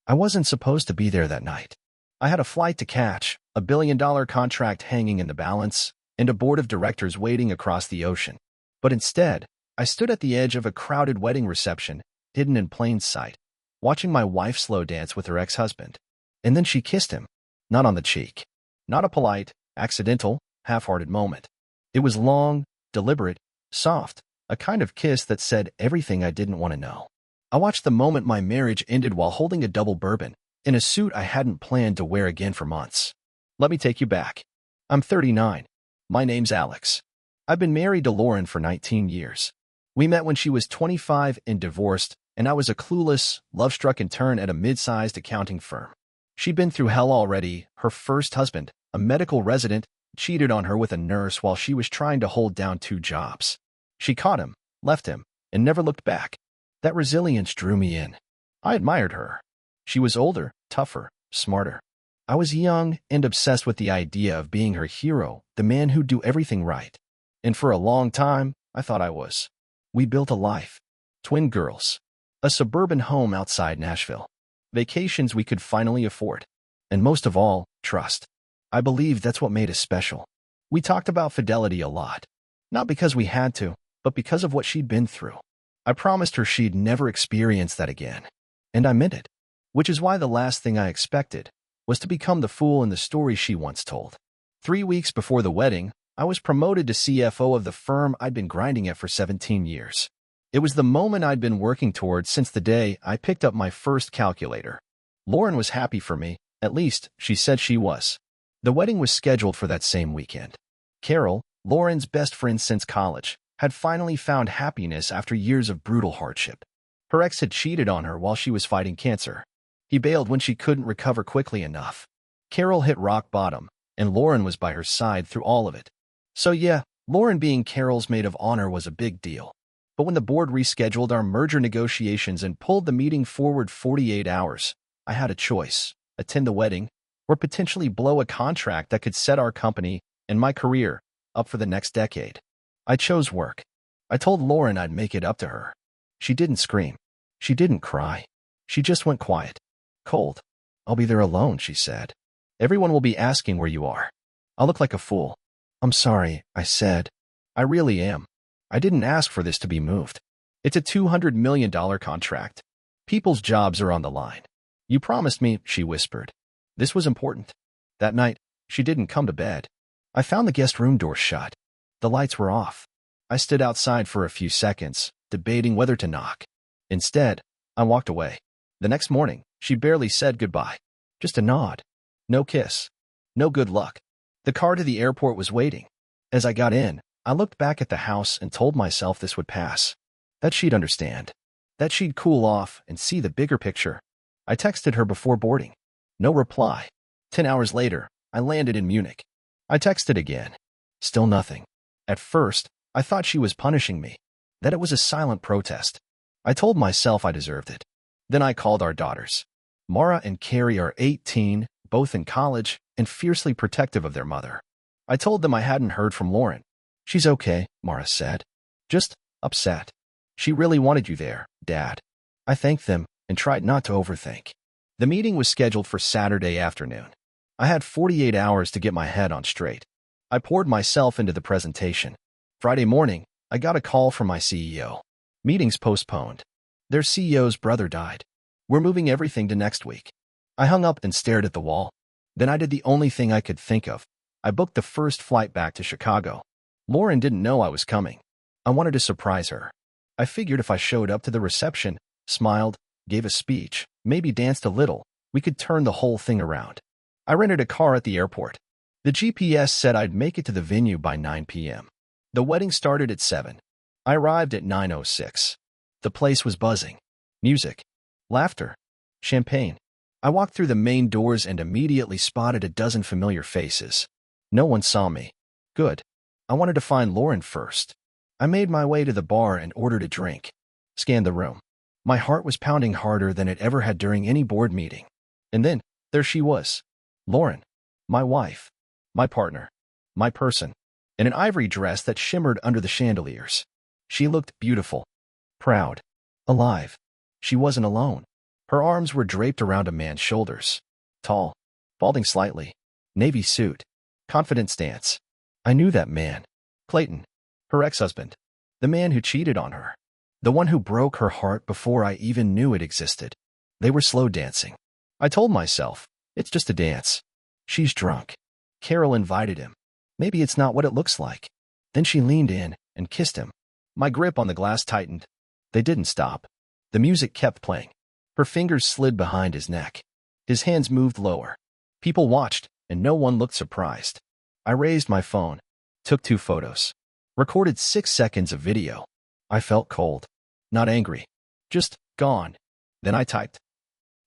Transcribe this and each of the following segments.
I wasn't supposed to be there that night. I had a flight to catch, a billion-dollar contract hanging in the balance, and a board of directors waiting across the ocean. But instead, I stood at the edge of a crowded wedding reception, hidden in plain sight, watching my wife slow dance with her ex-husband. And then she kissed him, not on the cheek. Not a polite, accidental, half-hearted moment. It was long, deliberate, soft, a kind of kiss that said everything I didn't want to know. I watched the moment my marriage ended while holding a double bourbon, in a suit I hadn't planned to wear again for months. Let me take you back. I'm 39. My name's Alex. I've been married to Lauren for 19 years. We met when she was 25 and divorced, and I was a clueless, love-struck intern at a mid-sized accounting firm. She'd been through hell already. Her first husband, a medical resident, cheated on her with a nurse while she was trying to hold down 2 jobs. She caught him, left him, and never looked back. That resilience drew me in. I admired her. She was older, tougher, smarter. I was young and obsessed with the idea of being her hero, the man who'd do everything right. And for a long time, I thought I was. We built a life. Twin girls. A suburban home outside Nashville. Vacations we could finally afford. And most of all, trust. I believe that's what made us special. We talked about fidelity a lot. Not because we had to, but because of what she'd been through. I promised her she'd never experience that again. And I meant it. Which is why the last thing I expected was to become the fool in the story she once told. 3 weeks before the wedding, I was promoted to CFO of the firm I'd been grinding at for 17 years. It was the moment I'd been working toward since the day I picked up my first calculator. Lauren was happy for me, at least she said she was. The wedding was scheduled for that same weekend. Carol, Lauren's best friend since college, had finally found happiness after years of brutal hardship. Her ex had cheated on her while she was fighting cancer. He bailed when she couldn't recover quickly enough. Carol hit rock bottom, and Lauren was by her side through all of it. So yeah, Lauren being Carol's maid of honor was a big deal. But when the board rescheduled our merger negotiations and pulled the meeting forward 48 hours, I had a choice: attend the wedding, or potentially blow a contract that could set our company, and my career, up for the next decade. I chose work. I told Lauren I'd make it up to her. She didn't scream. She didn't cry. She just went quiet. Cold. I'll be there alone, she said. Everyone will be asking where you are. I'll look like a fool. I'm sorry, I said. I really am. I didn't ask for this to be moved. It's a $200 million contract. People's jobs are on the line. You promised me, she whispered. This was important. That night, she didn't come to bed. I found the guest room door shut. The lights were off. I stood outside for a few seconds, debating whether to knock. Instead, I walked away. The next morning, she barely said goodbye. Just a nod. No kiss. No good luck. The car to the airport was waiting. As I got in, I looked back at the house and told myself this would pass. That she'd understand. That she'd cool off and see the bigger picture. I texted her before boarding. No reply. 10 hours later, I landed in Munich. I texted again. Still nothing. At first, I thought she was punishing me, that it was a silent protest. I told myself I deserved it. Then I called our daughters. Mara and Carrie are 18, both in college, and fiercely protective of their mother. I told them I hadn't heard from Lauren. She's okay, Mara said. Just upset. She really wanted you there, Dad. I thanked them and tried not to overthink. The meeting was scheduled for Saturday afternoon. I had 48 hours to get my head on straight. I poured myself into the presentation. Friday morning, I got a call from my CEO. Meetings postponed. Their CEO's brother died. We're moving everything to next week. I hung up and stared at the wall. Then I did the only thing I could think of. I booked the first flight back to Chicago. Lauren didn't know I was coming. I wanted to surprise her. I figured if I showed up to the reception, smiled, gave a speech, maybe danced a little, we could turn the whole thing around. I rented a car at the airport. The GPS said I'd make it to the venue by 9 p.m. The wedding started at 7. I arrived at 9:06. The place was buzzing. Music. Laughter. Champagne. I walked through the main doors and immediately spotted a dozen familiar faces. No one saw me. Good. I wanted to find Lauren first. I made my way to the bar and ordered a drink. Scanned the room. My heart was pounding harder than it ever had during any board meeting. And then, there she was. Lauren. My wife. My partner. My person. In an ivory dress that shimmered under the chandeliers. She looked beautiful. Proud. Alive. She wasn't alone. Her arms were draped around a man's shoulders. Tall, balding slightly, navy suit, confident stance. I knew that man. Clayton, her ex-husband. The man who cheated on her. The one who broke her heart before I even knew it existed. They were slow dancing. I told myself, it's just a dance. She's drunk. Carol invited him. Maybe it's not what it looks like. Then she leaned in and kissed him. My grip on the glass tightened. They didn't stop. The music kept playing. Her fingers slid behind his neck. His hands moved lower. People watched, and no one looked surprised. I raised my phone, took 2 photos, recorded 6 seconds of video. I felt cold. Not angry. Just gone. Then I typed.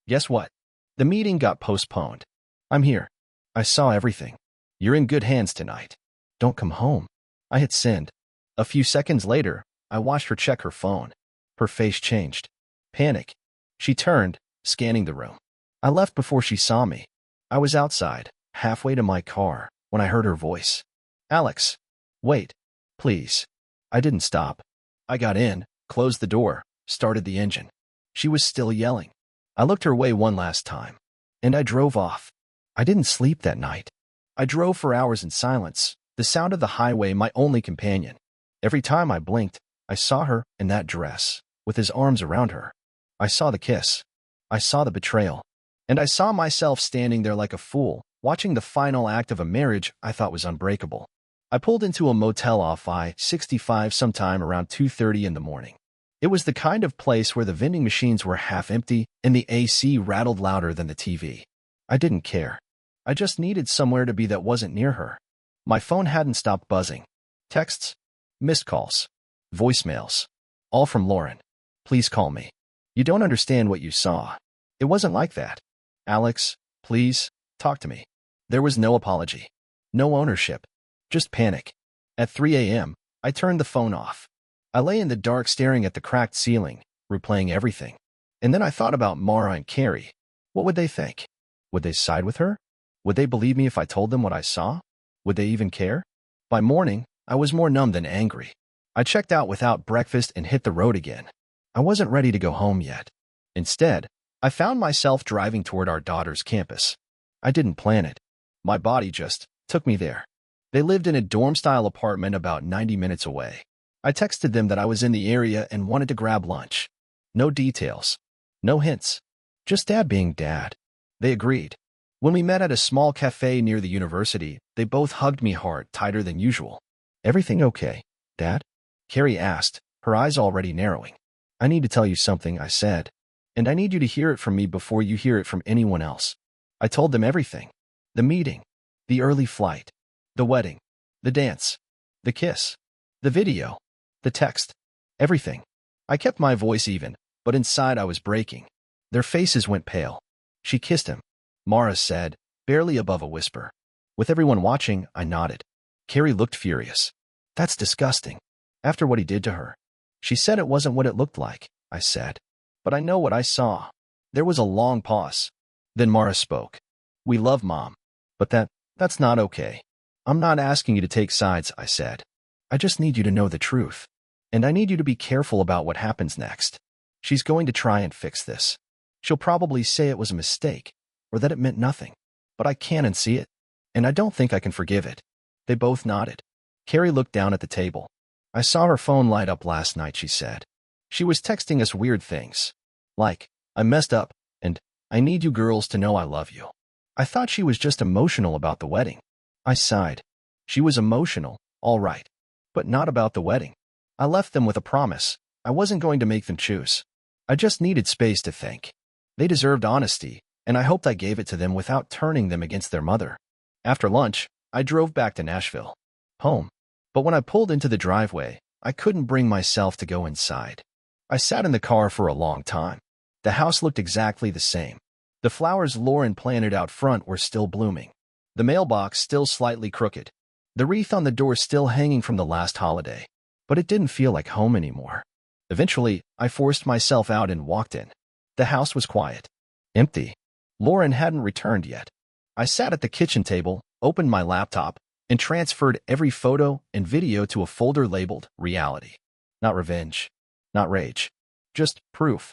Guess what? The meeting got postponed. I'm here. I saw everything. You're in good hands tonight. Don't come home. I hit send. A few seconds later, I watched her check her phone. Her face changed. Panic. She turned, scanning the room. I left before she saw me. I was outside, halfway to my car, when I heard her voice. Alex. Wait. Please. I didn't stop. I got in, closed the door, started the engine. She was still yelling. I looked her way one last time. And I drove off. I didn't sleep that night. I drove for hours in silence, the sound of the highway my only companion. Every time I blinked, I saw her in that dress, with his arms around her. I saw the kiss. I saw the betrayal. And I saw myself standing there like a fool, watching the final act of a marriage I thought was unbreakable. I pulled into a motel off I-65 sometime around 2:30 in the morning. It was the kind of place where the vending machines were half empty and the AC rattled louder than the TV. I didn't care. I just needed somewhere to be that wasn't near her. My phone hadn't stopped buzzing. Texts, missed calls, voicemails, all from Lauren. Please call me. You don't understand what you saw. It wasn't like that. Alex, please, talk to me. There was no apology. No ownership. Just panic. At 3 a.m., I turned the phone off. I lay in the dark staring at the cracked ceiling, replaying everything. And then I thought about Mara and Carrie. What would they think? Would they side with her? Would they believe me if I told them what I saw? Would they even care? By morning, I was more numb than angry. I checked out without breakfast and hit the road again. I wasn't ready to go home yet. Instead, I found myself driving toward our daughter's campus. I didn't plan it. My body just took me there. They lived in a dorm-style apartment about 90 minutes away. I texted them that I was in the area and wanted to grab lunch. No details. No hints. Just Dad being Dad. They agreed. When we met at a small cafe near the university, they both hugged me hard, tighter than usual. Everything okay, Dad? Carrie asked, her eyes already narrowing. I need to tell you something, I said. And I need you to hear it from me before you hear it from anyone else. I told them everything. The meeting. The early flight. The wedding. The dance. The kiss. The video. The text. Everything. I kept my voice even, but inside I was breaking. Their faces went pale. She kissed him. Mara said, barely above a whisper. With everyone watching, I nodded. Carrie looked furious. That's disgusting. After what he did to her. She said it wasn't what it looked like, I said. But I know what I saw. There was a long pause. Then Mara spoke. We love Mom. But that's not okay. I'm not asking you to take sides, I said. I just need you to know the truth. And I need you to be careful about what happens next. She's going to try and fix this. She'll probably say it was a mistake, or that it meant nothing. But I can unsee it. And I don't think I can forgive it. They both nodded. Carrie looked down at the table. I saw her phone light up last night, she said. She was texting us weird things. Like, I messed up, and I need you girls to know I love you. I thought she was just emotional about the wedding. I sighed. She was emotional, all right. But not about the wedding. I left them with a promise. I wasn't going to make them choose. I just needed space to think. They deserved honesty, and I hoped I gave it to them without turning them against their mother. After lunch, I drove back to Nashville. Home. But when I pulled into the driveway, I couldn't bring myself to go inside. I sat in the car for a long time. The house looked exactly the same. The flowers Lauren planted out front were still blooming. The mailbox still slightly crooked. The wreath on the door still hanging from the last holiday. But it didn't feel like home anymore. Eventually, I forced myself out and walked in. The house was quiet. Empty. Lauren hadn't returned yet. I sat at the kitchen table, opened my laptop, and transferred every photo and video to a folder labeled Reality. Not revenge. Not rage. Just proof.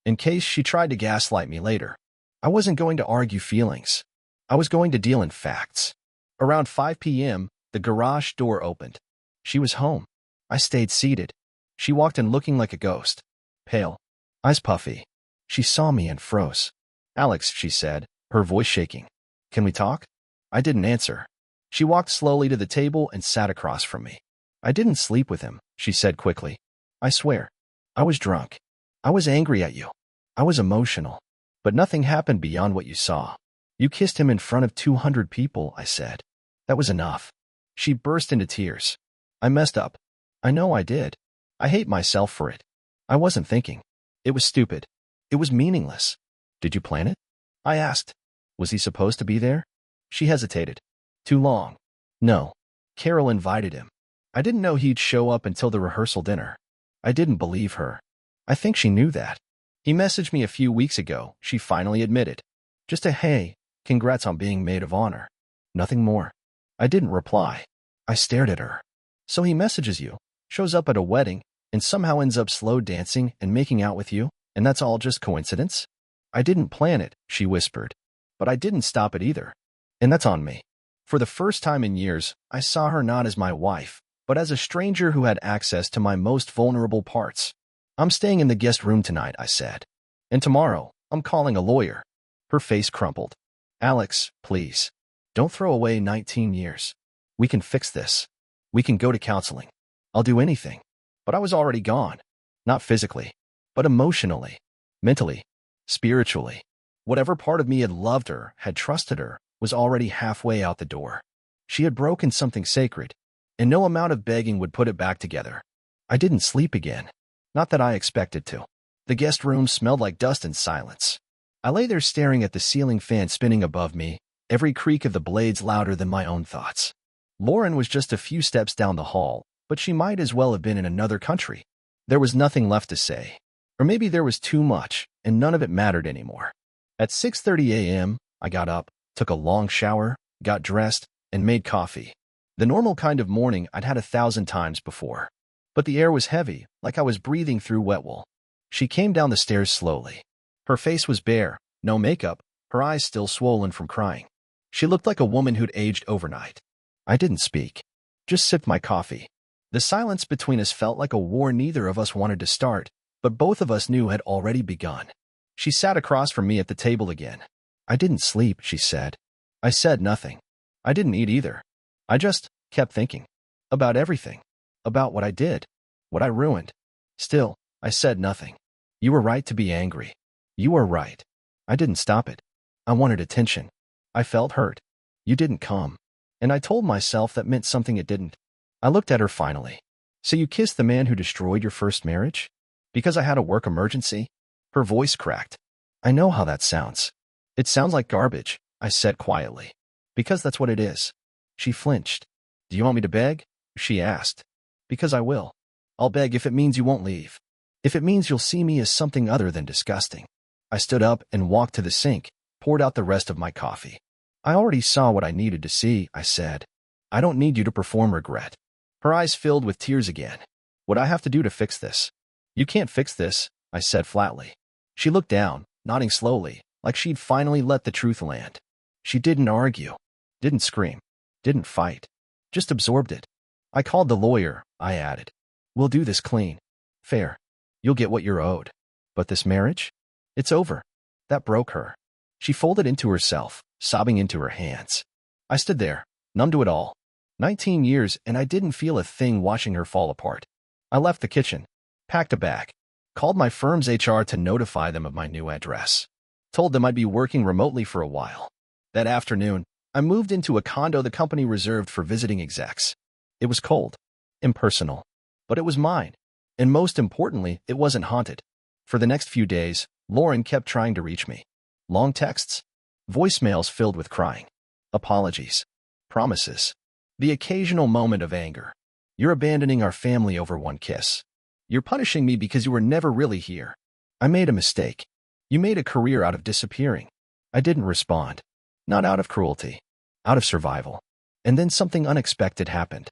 in case she tried to gaslight me later. I wasn't going to argue feelings. I was going to deal in facts. Around 5 p.m., the garage door opened. She was home. I stayed seated. She walked in looking like a ghost. Pale. Eyes puffy. She saw me and froze. "Alex," she said, her voice shaking. "Can we talk?" I didn't answer. She walked slowly to the table and sat across from me. "I didn't sleep with him," she said quickly. "I swear. I was drunk. I was angry at you. I was emotional. But nothing happened beyond what you saw. You kissed him in front of 200 people," I said. "That was enough." She burst into tears. "I messed up. I know I did. I hate myself for it. I wasn't thinking. It was stupid. It was meaningless." "Did you plan it?" I asked. "Was he supposed to be there?" She hesitated. "Too long." "No. Carol invited him. I didn't know he'd show up until the rehearsal dinner." I didn't believe her. I think she knew that. "He messaged me a few weeks ago," she finally admitted. "Just a hey, congrats on being maid of honor. Nothing more." I didn't reply. I stared at her. "So he messages you, shows up at a wedding, and somehow ends up slow dancing and making out with you, and that's all just coincidence?" "I didn't plan it," she whispered. "But I didn't stop it either. And that's on me." For the first time in years, I saw her not as my wife, but as a stranger who had access to my most vulnerable parts. "I'm staying in the guest room tonight," I said. "And tomorrow, I'm calling a lawyer." Her face crumpled. "Alex, please. Don't throw away 19 years. We can fix this. We can go to counseling. I'll do anything." But I was already gone. Not physically, but emotionally, mentally, spiritually. Whatever part of me had loved her, had trusted her, was already halfway out the door. She had broken something sacred, and no amount of begging would put it back together. I didn't sleep again. Not that I expected to. The guest room smelled like dust and silence. I lay there staring at the ceiling fan spinning above me, every creak of the blades louder than my own thoughts. Lauren was just a few steps down the hall, but she might as well have been in another country. There was nothing left to say. Or maybe there was too much, and none of it mattered anymore. At 6:30 a.m., I got up, took a long shower, got dressed, and made coffee. The normal kind of morning I'd had 1,000 times before. But the air was heavy, like I was breathing through wet wool. She came down the stairs slowly. Her face was bare, no makeup, her eyes still swollen from crying. She looked like a woman who'd aged overnight. I didn't speak. Just sipped my coffee. The silence between us felt like a war neither of us wanted to start, but both of us knew had already begun. She sat across from me at the table again. "I didn't sleep," she said. I said nothing. I didn't eat either. I just kept thinking. About everything. About what I did. What I ruined. Still, I said nothing. "You were right to be angry. You were right. I didn't stop it. I wanted attention. I felt hurt. You didn't come." And I told myself that meant something it didn't. I looked at her finally. "So you kissed the man who destroyed your first marriage? Because I had a work emergency?" Her voice cracked. "I know how that sounds. It sounds like garbage," I said quietly. "Because that's what it is." She flinched. "Do you want me to beg?" she asked. "Because I will. I'll beg if it means you won't leave. If it means you'll see me as something other than disgusting." I stood up and walked to the sink, poured out the rest of my coffee. "I already saw what I needed to see," I said. "I don't need you to perform regret." Her eyes filled with tears again. "What I have to do to fix this?" "You can't fix this," I said flatly. She looked down, nodding slowly, like she'd finally let the truth land. She didn't argue, didn't scream, didn't fight, just absorbed it. "I called the lawyer," I added. "We'll do this clean. Fair. You'll get what you're owed. But this marriage? It's over." That broke her. She folded into herself, sobbing into her hands. I stood there, numb to it all. 19 years, and I didn't feel a thing watching her fall apart. I left the kitchen, packed a bag, called my firm's HR to notify them of my new address, told them I'd be working remotely for a while. That afternoon, I moved into a condo the company reserved for visiting execs. It was cold, impersonal, but it was mine. And most importantly, it wasn't haunted. For the next few days, Lauren kept trying to reach me. Long texts, voicemails filled with crying, apologies, promises, the occasional moment of anger. "You're abandoning our family over one kiss. You're punishing me because you were never really here. I made a mistake. You made a career out of disappearing." I didn't respond. Not out of cruelty, out of survival. And then something unexpected happened.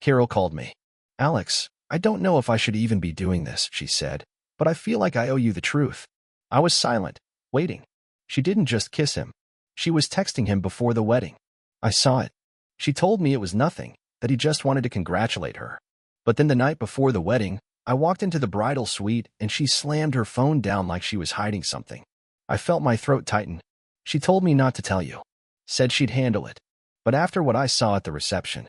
Carol called me. "Alex, I don't know if I should even be doing this," she said, "but I feel like I owe you the truth." I was silent, waiting. She didn't just kiss him. She was texting him before the wedding. I saw it. She told me it was nothing, that he just wanted to congratulate her. But then the night before the wedding, I walked into the bridal suite and she slammed her phone down like she was hiding something. I felt my throat tighten. She told me not to tell you. Said she'd handle it. But after what I saw at the reception,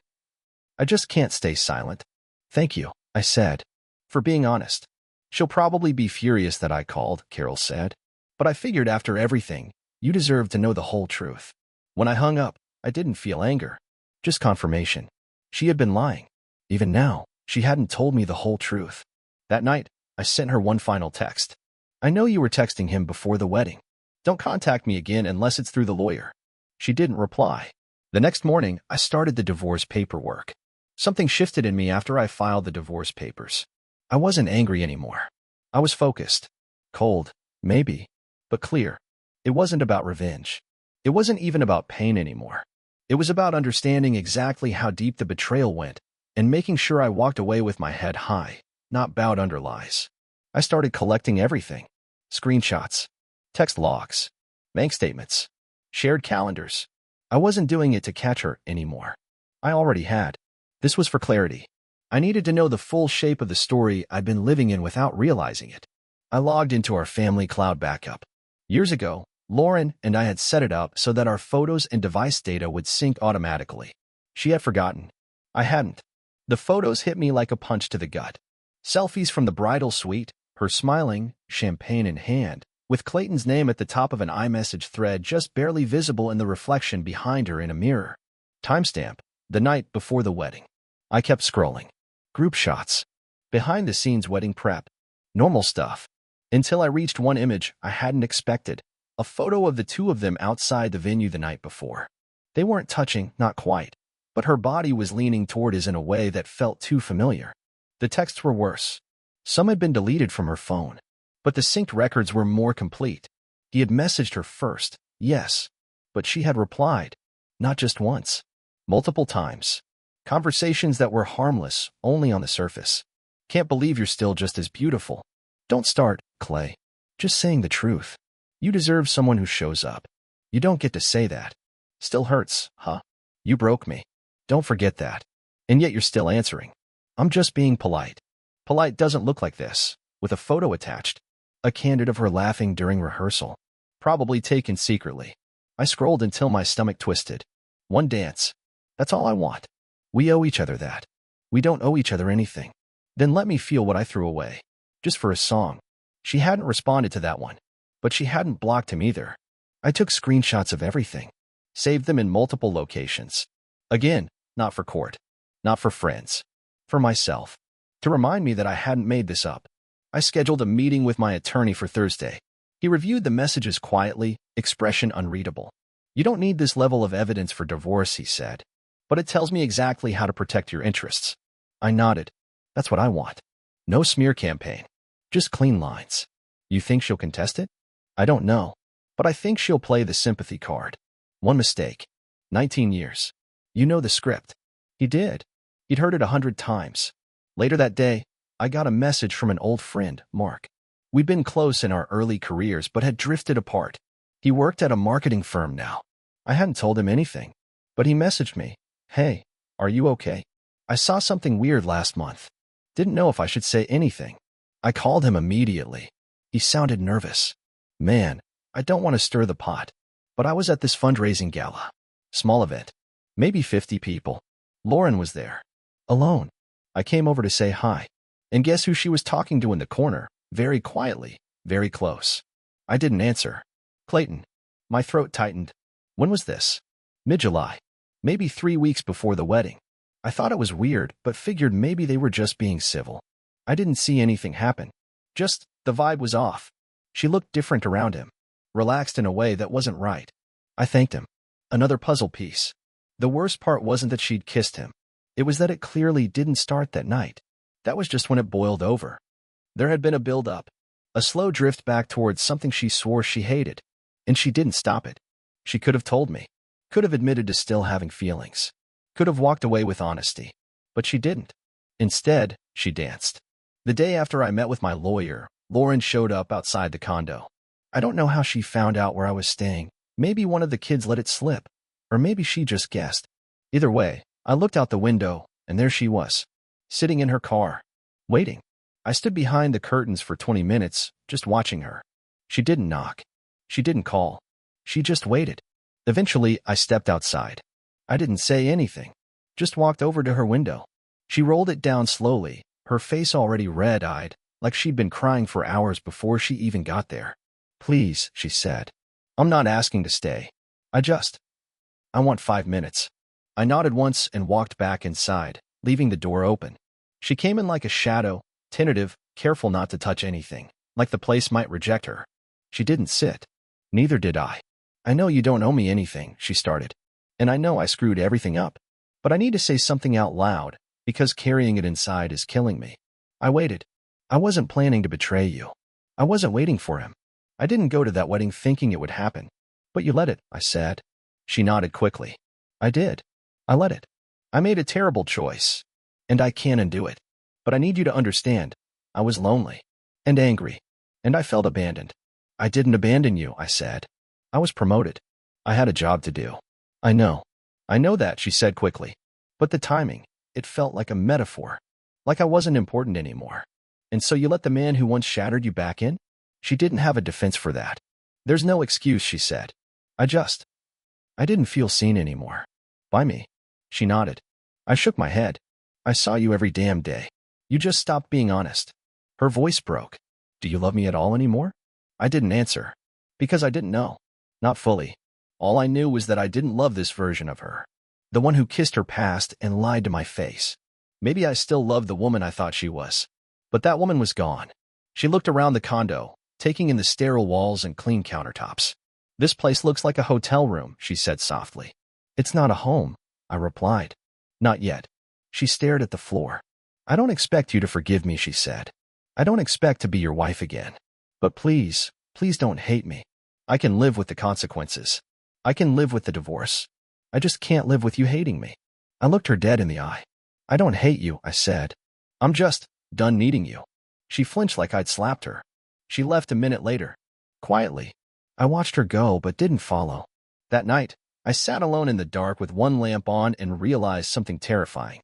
I just can't stay silent. Thank you, I said. For being honest. She'll probably be furious that I called, Carol said. But I figured after everything, you deserved to know the whole truth. When I hung up, I didn't feel anger. Just confirmation. She had been lying. Even now, she hadn't told me the whole truth. That night, I sent her one final text. I know you were texting him before the wedding. Don't contact me again unless it's through the lawyer. She didn't reply. The next morning, I started the divorce paperwork. Something shifted in me after I filed the divorce papers. I wasn't angry anymore. I was focused. Cold, maybe, but clear. It wasn't about revenge. It wasn't even about pain anymore. It was about understanding exactly how deep the betrayal went and making sure I walked away with my head high, not bowed under lies. I started collecting everything. Screenshots, text logs, bank statements, shared calendars. I wasn't doing it to catch her anymore. I already had. This was for clarity. I needed to know the full shape of the story I'd been living in without realizing it. I logged into our family cloud backup. Years ago, Lauren and I had set it up so that our photos and device data would sync automatically. She had forgotten. I hadn't. The photos hit me like a punch to the gut. Selfies from the bridal suite, her smiling, champagne in hand, with Clayton's name at the top of an iMessage thread just barely visible in the reflection behind her in a mirror. Timestamp, the night before the wedding. I kept scrolling. Group shots. Behind-the-scenes wedding prep. Normal stuff. Until I reached one image I hadn't expected. A photo of the two of them outside the venue the night before. They weren't touching, not quite. But her body was leaning toward his in a way that felt too familiar. The texts were worse. Some had been deleted from her phone. But the synced records were more complete. He had messaged her first, yes. But she had replied. Not just once. Multiple times. Conversations that were harmless, only on the surface. Can't believe you're still just as beautiful. Don't start, Clay. Just saying the truth. You deserve someone who shows up. You don't get to say that. Still hurts, huh? You broke me. Don't forget that. And yet you're still answering. I'm just being polite. Polite doesn't look like this, with a photo attached. A candid of her laughing during rehearsal. Probably taken secretly. I scrolled until my stomach twisted. One dance. That's all I want. We owe each other that. We don't owe each other anything. Then let me feel what I threw away. Just for a song. She hadn't responded to that one. But she hadn't blocked him either. I took screenshots of everything. Saved them in multiple locations. Again, not for court. Not for friends. For myself. To remind me that I hadn't made this up. I scheduled a meeting with my attorney for Thursday. He reviewed the messages quietly, expression unreadable. You don't need this level of evidence for divorce, he said. But it tells me exactly how to protect your interests. I nodded. That's what I want. No smear campaign. Just clean lines. You think she'll contest it? I don't know. But I think she'll play the sympathy card. One mistake. 19 years. You know the script. He did. He'd heard it 100 times. Later that day, I got a message from an old friend, Mark. We'd been close in our early careers but had drifted apart. He worked at a marketing firm now. I hadn't told him anything. But he messaged me. Hey, are you okay? I saw something weird last month. Didn't know if I should say anything. I called him immediately. He sounded nervous. Man, I don't want to stir the pot. But I was at this fundraising gala. Small event. Maybe 50 people. Lauren was there. Alone. I came over to say hi. And guess who she was talking to in the corner? Very quietly. Very close. I didn't answer. Clayton. My throat tightened. When was this? Mid-July. Maybe 3 weeks before the wedding. I thought it was weird, but figured maybe they were just being civil. I didn't see anything happen. Just, the vibe was off. She looked different around him. Relaxed in a way that wasn't right. I thanked him. Another puzzle piece. The worst part wasn't that she'd kissed him. It was that it clearly didn't start that night. That was just when it boiled over. There had been a build-up. A slow drift back towards something she swore she hated. And she didn't stop it. She could have told me. Could have admitted to still having feelings. Could have walked away with honesty. But she didn't. Instead, she danced. The day after I met with my lawyer, Lauren showed up outside the condo. I don't know how she found out where I was staying. Maybe one of the kids let it slip, or maybe she just guessed. Either way, I looked out the window, and there she was, sitting in her car, waiting. I stood behind the curtains for 20 minutes, just watching her. She didn't knock. She didn't call. She just waited. Eventually, I stepped outside. I didn't say anything, just walked over to her window. She rolled it down slowly, her face already red-eyed, like she'd been crying for hours before she even got there. "Please," she said. "I'm not asking to stay. I want 5 minutes." I nodded once and walked back inside, leaving the door open. She came in like a shadow, tentative, careful not to touch anything, like the place might reject her. She didn't sit. Neither did I. "I know you don't owe me anything," she started. "And I know I screwed everything up. But I need to say something out loud, because carrying it inside is killing me. I waited. I wasn't planning to betray you. I wasn't waiting for him. I didn't go to that wedding thinking it would happen. But you let it," I said. She nodded quickly. "I did. I let it. I made a terrible choice. And I can undo it. But I need you to understand. I was lonely. And angry. And I felt abandoned." "I didn't abandon you," I said. "I was promoted. I had a job to do." "I know. I know that," she said quickly. "But the timing, it felt like a metaphor. Like I wasn't important anymore. And so you let the man who once shattered you back in?" She didn't have a defense for that. "There's no excuse," she said. I didn't feel seen anymore. "By me?" She nodded. I shook my head. "I saw you every damn day. You just stopped being honest." Her voice broke. "Do you love me at all anymore?" I didn't answer. Because I didn't know. Not fully. All I knew was that I didn't love this version of her. The one who kissed her past and lied to my face. Maybe I still loved the woman I thought she was. But that woman was gone. She looked around the condo, taking in the sterile walls and clean countertops. "This place looks like a hotel room," she said softly. "It's not a home," I replied. "Not yet." She stared at the floor. "I don't expect you to forgive me," she said. "I don't expect to be your wife again. But please, please don't hate me. I can live with the consequences. I can live with the divorce. I just can't live with you hating me." I looked her dead in the eye. "I don't hate you," I said. "I'm just done needing you." She flinched like I'd slapped her. She left a minute later. Quietly. I watched her go but didn't follow. That night, I sat alone in the dark with one lamp on and realized something terrifying.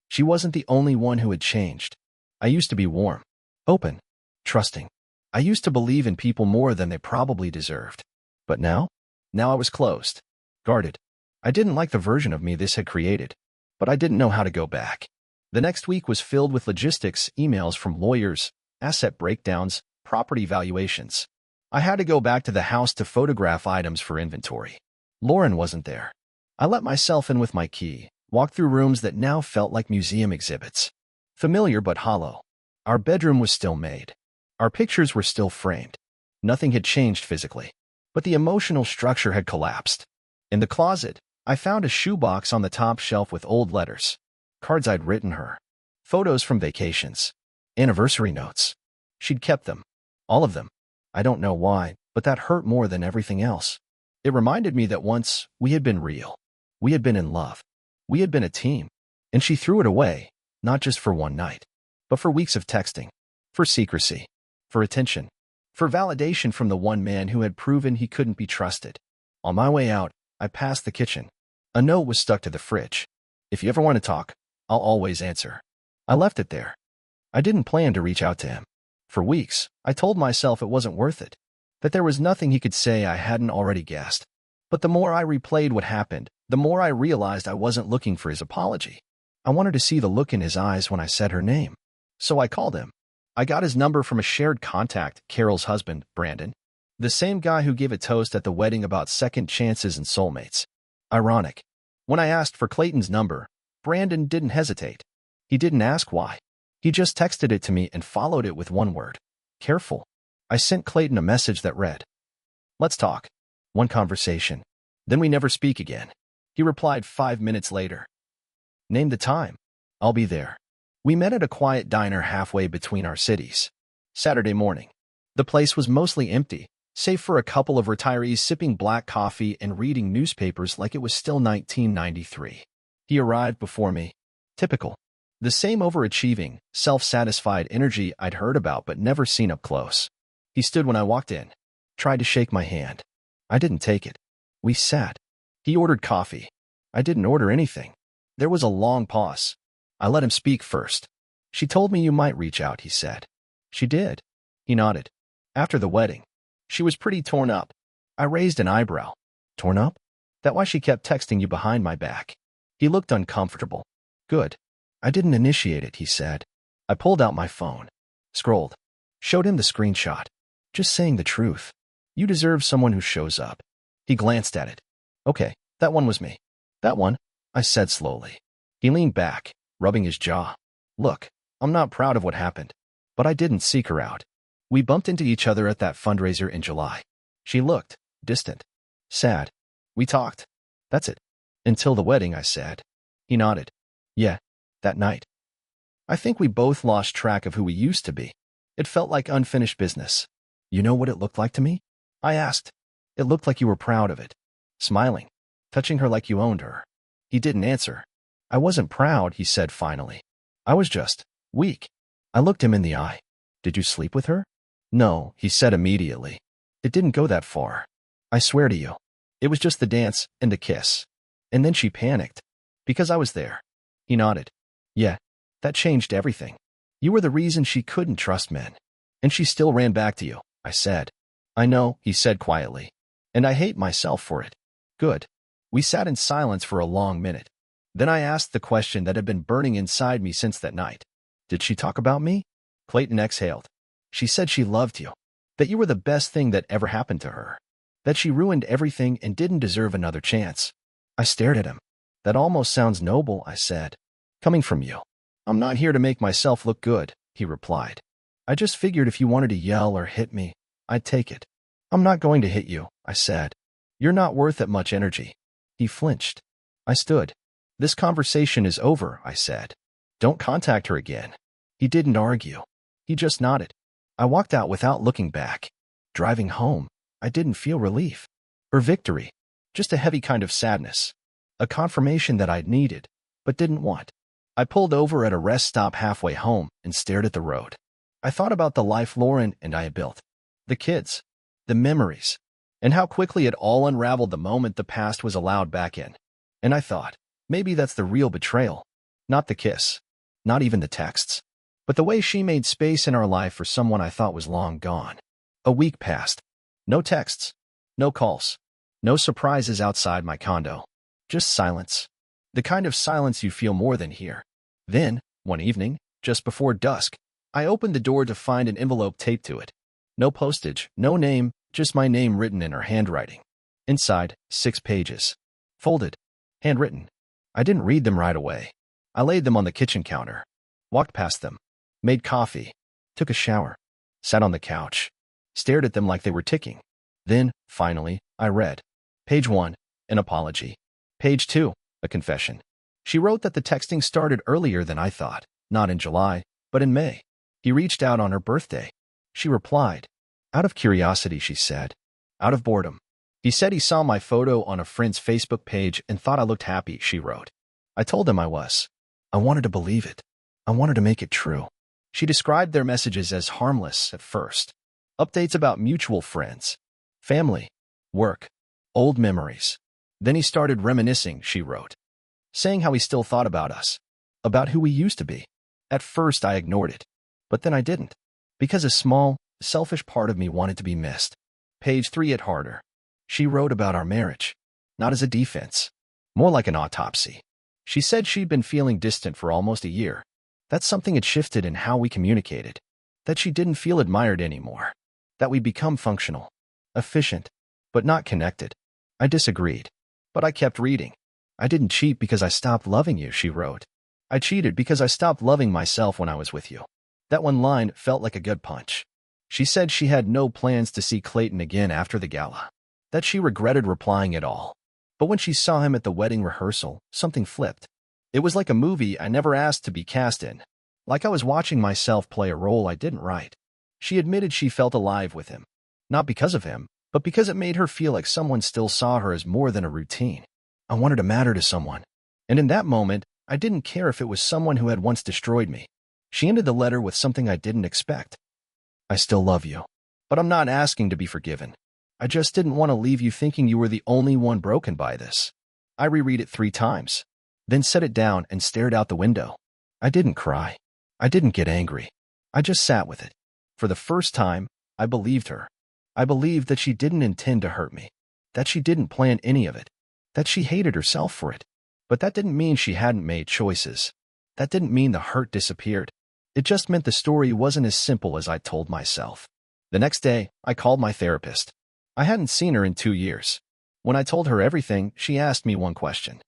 She wasn't the only one who had changed. I used to be warm, open, trusting. I used to believe in people more than they probably deserved. But now I was closed, guarded. I didn't like the version of me this had created, but I didn't know how to go back. The next week was filled with logistics, emails from lawyers, asset breakdowns, property valuations. I had to go back to the house to photograph items for inventory. Lauren wasn't there. I let myself in with my key, walked through rooms that now felt like museum exhibits. Familiar but hollow. Our bedroom was still made. Our pictures were still framed. Nothing had changed physically, but the emotional structure had collapsed. In the closet, I found a shoebox on the top shelf with old letters, cards I'd written her, photos from vacations, anniversary notes. She'd kept them, all of them. I don't know why, but that hurt more than everything else. It reminded me that once we had been real. We had been in love. We had been a team. And she threw it away, not just for one night, but for weeks of texting, for secrecy, for attention, for validation from the one man who had proven he couldn't be trusted. On my way out, I passed the kitchen. A note was stuck to the fridge. "If you ever want to talk, I'll always answer." I left it there. I didn't plan to reach out to him. For weeks, I told myself it wasn't worth it, that there was nothing he could say I hadn't already guessed. But the more I replayed what happened, the more I realized I wasn't looking for his apology. I wanted to see the look in his eyes when I said her name. So I called him. I got his number from a shared contact, Carol's husband, Brandon, the same guy who gave a toast at the wedding about second chances and soulmates. Ironic. When I asked for Clayton's number, Brandon didn't hesitate. He didn't ask why. He just texted it to me and followed it with one word. Careful. I sent Clayton a message that read, "Let's talk." One conversation. Then we never speak again. He replied 5 minutes later. "Name the time. I'll be there." We met at a quiet diner halfway between our cities. Saturday morning. The place was mostly empty, save for a couple of retirees sipping black coffee and reading newspapers like it was still 1993. He arrived before me. Typical. The same overachieving, self-satisfied energy I'd heard about but never seen up close. He stood when I walked in. tried to shake my hand. I didn't take it. We sat. He ordered coffee. I didn't order anything. There was a long pause. I let him speak first. She told me you might reach out, he said. She did. He nodded. After the wedding. She was pretty torn up. I raised an eyebrow. Torn up? That why she kept texting you behind my back? He looked uncomfortable. Good. I didn't initiate it, he said. I pulled out my phone. Scrolled. Showed him the screenshot. Just saying the truth. You deserve someone who shows up. He glanced at it. Okay, that one was me. That one, I said slowly. He leaned back, rubbing his jaw. Look, I'm not proud of what happened, but I didn't seek her out. We bumped into each other at that fundraiser in July. She looked distant, sad. We talked. That's it. Until the wedding, I said. He nodded. Yeah, that night. I think we both lost track of who we used to be. It felt like unfinished business. You know what it looked like to me? I asked. It looked like you were proud of it. Smiling, touching her like you owned her. He didn't answer. I wasn't proud, he said finally. I was just weak. I looked him in the eye. Did you sleep with her? No, he said immediately. It didn't go that far. I swear to you. It was just the dance and the kiss. And then she panicked. Because I was there. He nodded. Yeah, that changed everything. You were the reason she couldn't trust men. And she still ran back to you, I said. I know, he said quietly. And I hate myself for it. Good. We sat in silence for a long minute. Then I asked the question that had been burning inside me since that night. Did she talk about me? Clayton exhaled. She said she loved you. That you were the best thing that ever happened to her. That she ruined everything and didn't deserve another chance. I stared at him. That almost sounds noble, I said. Coming from you. I'm not here to make myself look good, he replied. I just figured if you wanted to yell or hit me, I'd take it. I'm not going to hit you, I said. You're not worth that much energy. He flinched. I stood. This conversation is over, I said. Don't contact her again. He didn't argue. He just nodded. I walked out without looking back. Driving home, I didn't feel relief or victory, just a heavy kind of sadness, a confirmation that I'd needed, but didn't want. I pulled over at a rest stop halfway home and stared at the road. I thought about the life Lauren and I had built, the kids, the memories, and how quickly it all unraveled the moment the past was allowed back in. And I thought, maybe that's the real betrayal, not the kiss, not even the texts, but the way she made space in our life for someone I thought was long gone. A week passed. No texts, no calls, no surprises outside my condo, just silence. The kind of silence you feel more than here. Then, one evening, just before dusk, I opened the door to find an envelope taped to it. No postage, no name, just my name written in her handwriting. Inside, 6 pages. Folded. Handwritten. I didn't read them right away. I laid them on the kitchen counter. Walked past them. Made coffee. Took a shower. Sat on the couch. Stared at them like they were ticking. Then, finally, I read. Page 1, an apology. Page 2, a confession. She wrote that the texting started earlier than I thought, not in July, but in May. He reached out on her birthday. She replied. Out of curiosity, she said. Out of boredom. He said he saw my photo on a friend's Facebook page and thought I looked happy, she wrote. I told him I was. I wanted to believe it. I wanted to make it true. She described their messages as harmless at first. Updates about mutual friends, family, work, old memories. Then he started reminiscing, she wrote, saying how he still thought about us, about who we used to be. At first, I ignored it, but then I didn't, because a small, selfish part of me wanted to be missed. Page 3 hit harder. She wrote about our marriage, not as a defense, more like an autopsy. She said she'd been feeling distant for almost a year, that something had shifted in how we communicated, that she didn't feel admired anymore, that we'd become functional, efficient, but not connected. I disagreed, but I kept reading. I didn't cheat because I stopped loving you, she wrote. I cheated because I stopped loving myself when I was with you. That one line felt like a good punch. She said she had no plans to see Clayton again after the gala, that she regretted replying at all. But when she saw him at the wedding rehearsal, something flipped. It was like a movie I never asked to be cast in, like I was watching myself play a role I didn't write. She admitted she felt alive with him, not because of him, but because it made her feel like someone still saw her as more than a routine. I wanted to matter to someone. And in that moment, I didn't care if it was someone who had once destroyed me. She ended the letter with something I didn't expect. I still love you, but I'm not asking to be forgiven. I just didn't want to leave you thinking you were the only one broken by this. I reread it 3 times, then set it down and stared out the window. I didn't cry. I didn't get angry. I just sat with it. For the first time, I believed her. I believed that she didn't intend to hurt me, that she didn't plan any of it, that she hated herself for it. But that didn't mean she hadn't made choices. That didn't mean the hurt disappeared. It just meant the story wasn't as simple as I told myself. The next day, I called my therapist. I hadn't seen her in 2 years. When I told her everything, she asked me one question.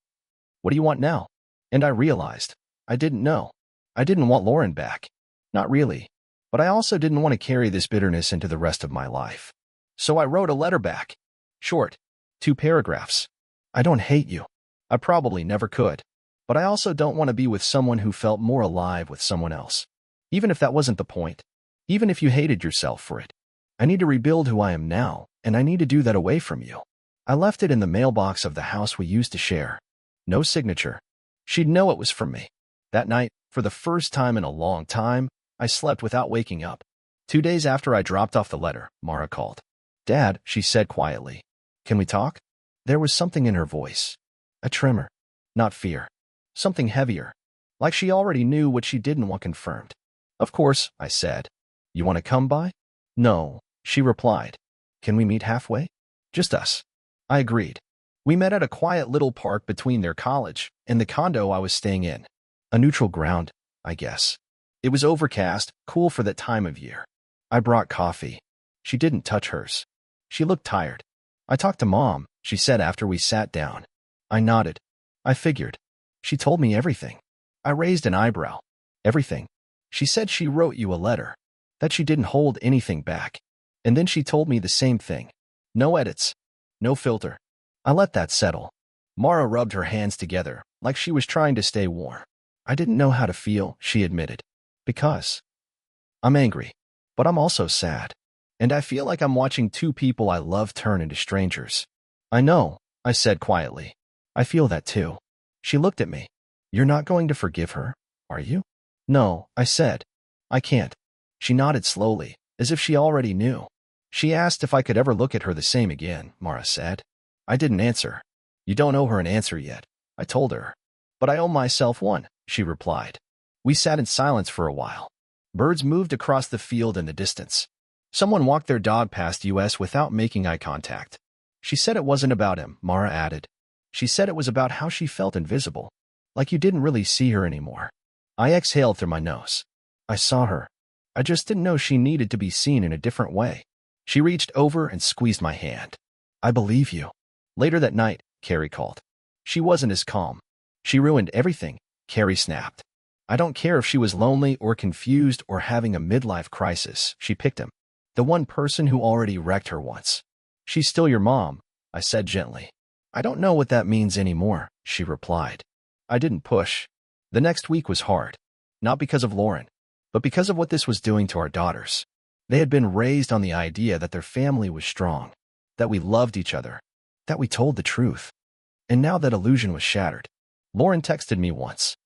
What do you want now? And I realized, I didn't know. I didn't want Lauren back. Not really. But I also didn't want to carry this bitterness into the rest of my life. So I wrote a letter back. Short. 2 paragraphs. I don't hate you. I probably never could. But I also don't want to be with someone who felt more alive with someone else. Even if that wasn't the point. Even if you hated yourself for it. I need to rebuild who I am now, and I need to do that away from you. I left it in the mailbox of the house we used to share. No signature. She'd know it was from me. That night, for the first time in a long time, I slept without waking up. 2 days after I dropped off the letter, Mara called. Dad, she said quietly. Can we talk? There was something in her voice. A tremor. Not fear. Something heavier. Like she already knew what she didn't want confirmed. Of course, I said. You want to come by? No, she replied. Can we meet halfway? Just us. I agreed. We met at a quiet little park between their college and the condo I was staying in. A neutral ground, I guess. It was overcast, cool for that time of year. I brought coffee. She didn't touch hers. She looked tired. I talked to Mom, she said after we sat down. I nodded. I figured. She told me everything. I raised an eyebrow. Everything. She said she wrote you a letter. That she didn't hold anything back. And then she told me the same thing. No edits. No filter. I let that settle. Mara rubbed her hands together, like she was trying to stay warm. I didn't know how to feel, she admitted. Because I'm angry, but I'm also sad. And I feel like I'm watching 2 people I love turn into strangers. I know, I said quietly. I feel that too. She looked at me. You're not going to forgive her, are you? No, I said. I can't. She nodded slowly, as if she already knew. She asked if I could ever look at her the same again, Mara said. I didn't answer. You don't owe her an answer yet, I told her. But I owe myself one, she replied. We sat in silence for a while. Birds moved across the field in the distance. Someone walked their dog past us without making eye contact. She said it wasn't about him, Mara added. She said it was about how she felt invisible, like you didn't really see her anymore. I exhaled through my nose. I saw her. I just didn't know she needed to be seen in a different way. She reached over and squeezed my hand. I believe you. Later that night, Carrie called. She wasn't as calm. She ruined everything, Carrie snapped. I don't care if she was lonely or confused or having a midlife crisis, she picked him. The one person who already wrecked her once. She's still your mom, I said gently. I don't know what that means anymore, she replied. I didn't push. The next week was hard. Not because of Lauren, but because of what this was doing to our daughters. They had been raised on the idea that their family was strong, that we loved each other, that we told the truth. And now that illusion was shattered. Lauren texted me once.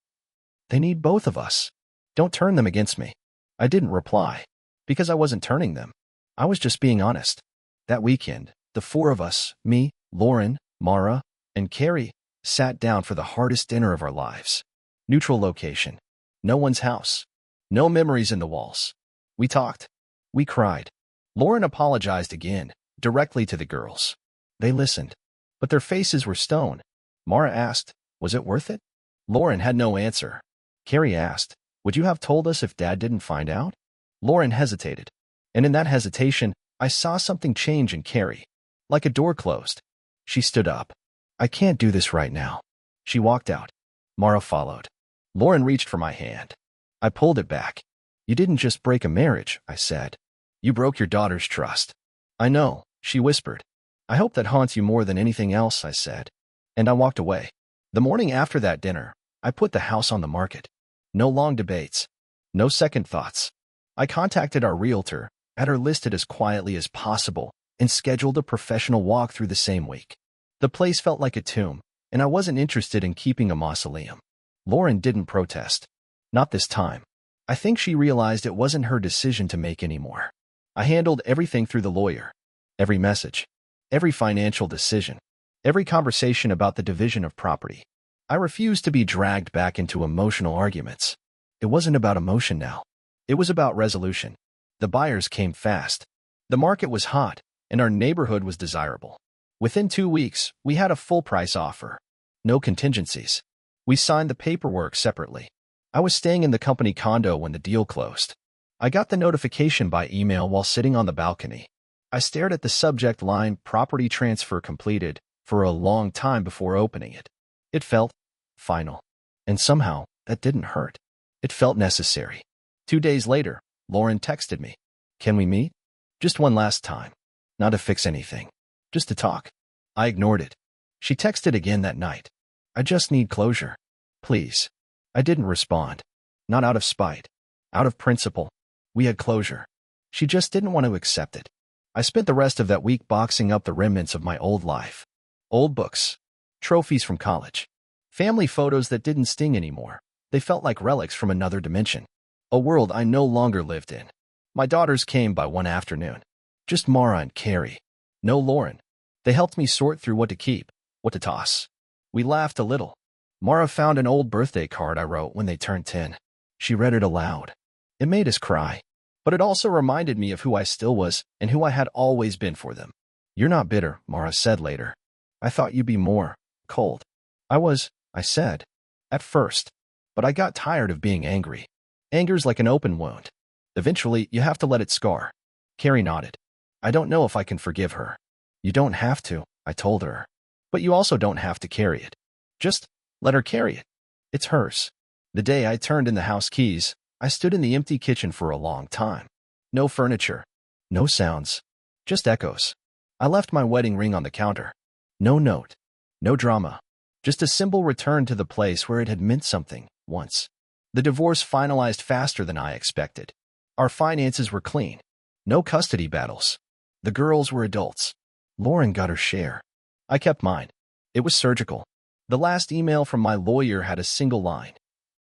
They need both of us. Don't turn them against me. I didn't reply, because I wasn't turning them. I was just being honest. That weekend, the 4 of us, me, Lauren, Mara, and Carrie, sat down for the hardest dinner of our lives. Neutral location. No one's house. No memories in the walls. We talked. We cried. Lauren apologized again, directly to the girls. They listened. But their faces were stone. Mara asked, was it worth it? Lauren had no answer. Carrie asked, would you have told us if Dad didn't find out? Lauren hesitated. And in that hesitation, I saw something change in Carrie. Like a door closed. She stood up. I can't do this right now. She walked out. Mara followed. Lauren reached for my hand. I pulled it back. You didn't just break a marriage, I said. You broke your daughter's trust. I know, she whispered. I hope that haunts you more than anything else, I said. And I walked away. The morning after that dinner, I put the house on the market. No long debates. No second thoughts. I contacted our realtor, had her listed as quietly as possible, and scheduled a professional walkthrough the same week. The place felt like a tomb, and I wasn't interested in keeping a mausoleum. Lauren didn't protest. Not this time. I think she realized it wasn't her decision to make anymore. I handled everything through the lawyer. Every message. every financial decision, every conversation about the division of property. I refused to be dragged back into emotional arguments. It wasn't about emotion now. It was about resolution. The buyers came fast. The market was hot, and our neighborhood was desirable. Within 2 weeks, we had a full-price offer. No contingencies. We signed the paperwork separately. I was staying in the company condo when the deal closed. I got the notification by email while sitting on the balcony. I stared at the subject line, "Property transfer completed," for a long time before opening it. It felt final. And somehow, that didn't hurt. It felt necessary. 2 days later, Lauren texted me. "Can we meet? Just one last time. Not to fix anything. Just to talk." I ignored it. She texted again that night. "I just need closure. Please." I didn't respond. Not out of spite. Out of principle. We had closure. She just didn't want to accept it. I spent the rest of that week boxing up the remnants of my old life. Old books. Trophies from college. Family photos that didn't sting anymore. They felt like relics from another dimension. A world I no longer lived in. My daughters came by one afternoon. Just Mara and Carrie. No Lauren. They helped me sort through what to keep, what to toss. We laughed a little. Mara found an old birthday card I wrote when they turned 10. She read it aloud. It made us cry. But it also reminded me of who I still was and who I had always been for them. "You're not bitter," Mara said later. "I thought you'd be more cold." "I was," I said. "At first. But I got tired of being angry. Anger's like an open wound. Eventually, you have to let it scar." Carrie nodded. "I don't know if I can forgive her." "You don't have to," I told her. "But you also don't have to carry it. Just let her carry it. It's hers." The day I turned in the house keys, I stood in the empty kitchen for a long time. No furniture. No sounds. Just echoes. I left my wedding ring on the counter. No note. No drama. Just a simple return to the place where it had meant something once. The divorce finalized faster than I expected. Our finances were clean. No custody battles. The girls were adults. Lauren got her share. I kept mine. It was surgical. The last email from my lawyer had a single line.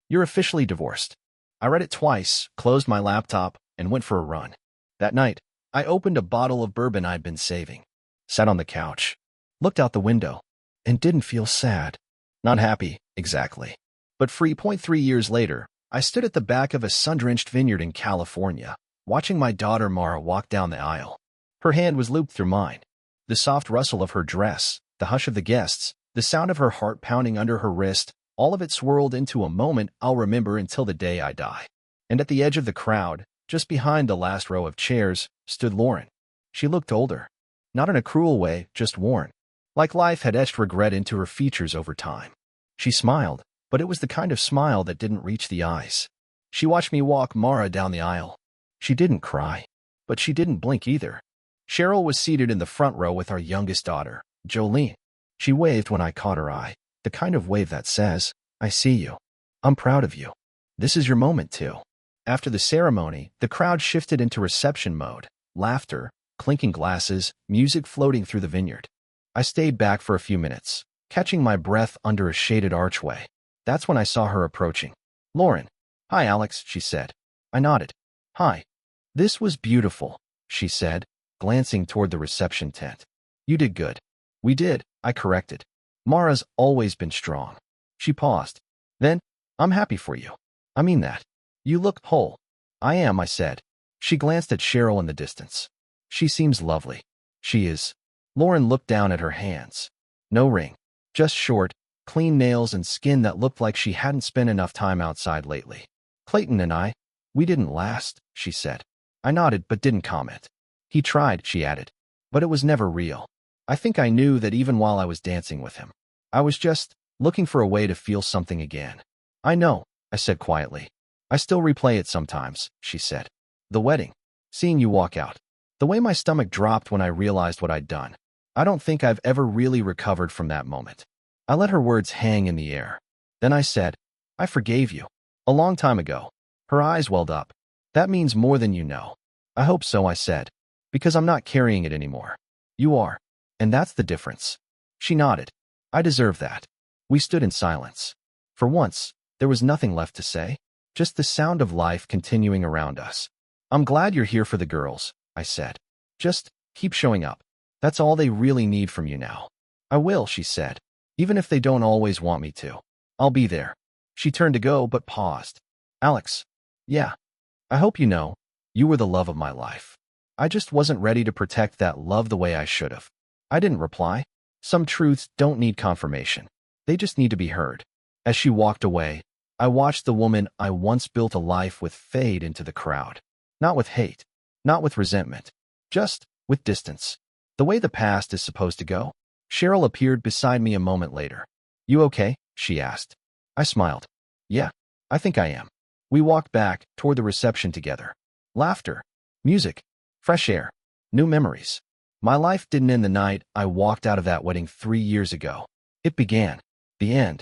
"You're officially divorced." I read it twice, closed my laptop, and went for a run. That night, I opened a bottle of bourbon I'd been saving, sat on the couch, looked out the window, and didn't feel sad. Not happy, exactly. But 3.3 years later, I stood at the back of a sun-drenched vineyard in California, watching my daughter Mara walk down the aisle. Her hand was looped through mine. The soft rustle of her dress, the hush of the guests, the sound of her heart pounding under her wrist, all of it swirled into a moment I'll remember until the day I die. And at the edge of the crowd, just behind the last row of chairs, stood Lauren. She looked older. Not in a cruel way, just worn. Like life had etched regret into her features over time. She smiled, but it was the kind of smile that didn't reach the eyes. She watched me walk Mara down the aisle. She didn't cry, but she didn't blink either. Cheryl was seated in the front row with our youngest daughter, Jolene. She waved when I caught her eye, the kind of wave that says, "I see you. I'm proud of you. This is your moment too." After the ceremony, the crowd shifted into reception mode, laughter, clinking glasses, music floating through the vineyard. I stayed back for a few minutes, catching my breath under a shaded archway. That's when I saw her approaching. "Lauren." "Hi, Alex," she said. I nodded. "Hi." "This was beautiful," she said, glancing toward the reception tent. "You did good." "We did," I corrected. "Mara's always been strong." She paused. Then, "I'm happy for you. I mean that. You look whole." "I am," I said. She glanced at Cheryl in the distance. "She seems lovely." "She is." Lauren looked down at her hands. No ring. Just short, clean nails and skin that looked like she hadn't spent enough time outside lately. "Clayton and I, we didn't last," she said. I nodded but didn't comment. "He tried," she added. "But it was never real." I think I knew that even while I was dancing with him. I was just looking for a way to feel something again. "I know," I said quietly. "I still replay it sometimes," she said. "The wedding. Seeing you walk out. The way my stomach dropped when I realized what I'd done. I don't think I've ever really recovered from that moment." I let her words hang in the air. Then I said, "I forgave you. A long time ago." Her eyes welled up. "That means more than you know." "I hope so," I said. "Because I'm not carrying it anymore. You are. And that's the difference." She nodded. "I deserve that." We stood in silence. For once, there was nothing left to say. Just the sound of life continuing around us. "I'm glad you're here for the girls," I said. "Just keep showing up." That's all they really need from you now. I will, she said. Even if they don't always want me to. I'll be there. She turned to go, but paused. Alex. Yeah. I hope you know, you were the love of my life. I just wasn't ready to protect that love the way I should have. I didn't reply. Some truths don't need confirmation. They just need to be heard. As she walked away, I watched the woman I once built a life with fade into the crowd. Not with hate. Not with resentment. Just with distance. The way the past is supposed to go. Cheryl appeared beside me a moment later. You okay? She asked. I smiled. Yeah, I think I am. We walked back toward the reception together. Laughter. Music. Fresh air. New memories. My life didn't end the night I walked out of that wedding 3 years ago. It began. The end.